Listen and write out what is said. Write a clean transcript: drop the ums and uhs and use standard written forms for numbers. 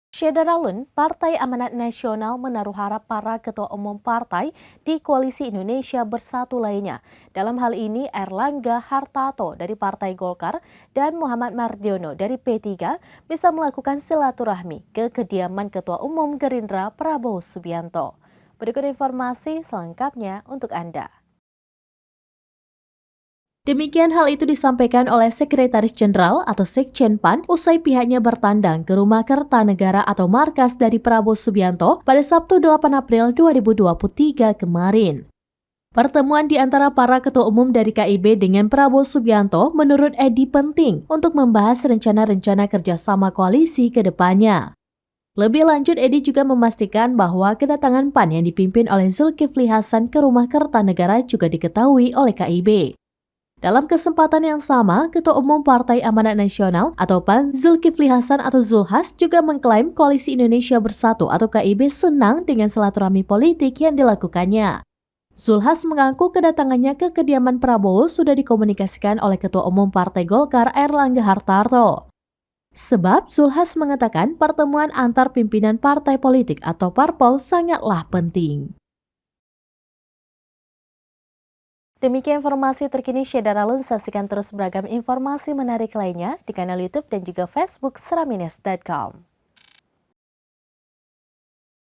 Syederalun, Partai Amanat Nasional menaruh harap para ketua umum partai di Koalisi Indonesia Bersatu lainnya. Dalam hal ini Erlangga Hartarto dari Partai Golkar dan Muhammad Mardiono dari P3 bisa melakukan silaturahmi ke kediaman Ketua Umum Gerindra Prabowo Subianto. Berikut informasi selengkapnya untuk Anda. Demikian hal itu disampaikan oleh Sekretaris Jenderal atau Sekjen PAN usai pihaknya bertandang ke Rumah Kertanegara atau markas dari Prabowo Subianto pada Sabtu 8 April 2023 kemarin. Pertemuan di antara para ketua umum dari KIB dengan Prabowo Subianto menurut Edi penting untuk membahas rencana-rencana kerjasama koalisi ke depannya. Lebih lanjut, Edi juga memastikan bahwa kedatangan PAN yang dipimpin oleh Zulkifli Hasan ke Rumah Kertanegara juga diketahui oleh KIB. Dalam kesempatan yang sama, Ketua Umum Partai Amanat Nasional atau PAN Zulkifli Hasan atau Zulhas juga mengklaim Koalisi Indonesia Bersatu atau KIB senang dengan silaturahmi politik yang dilakukannya. Zulhas mengaku kedatangannya ke kediaman Prabowo sudah dikomunikasikan oleh Ketua Umum Partai Golkar Erlangga Hartarto. Sebab Zulhas mengatakan pertemuan antar pimpinan partai politik atau parpol sangatlah penting. Demikian informasi terkini Syederalun, saksikan terus beragam informasi menarik lainnya di kanal YouTube dan juga Facebook seramines.com.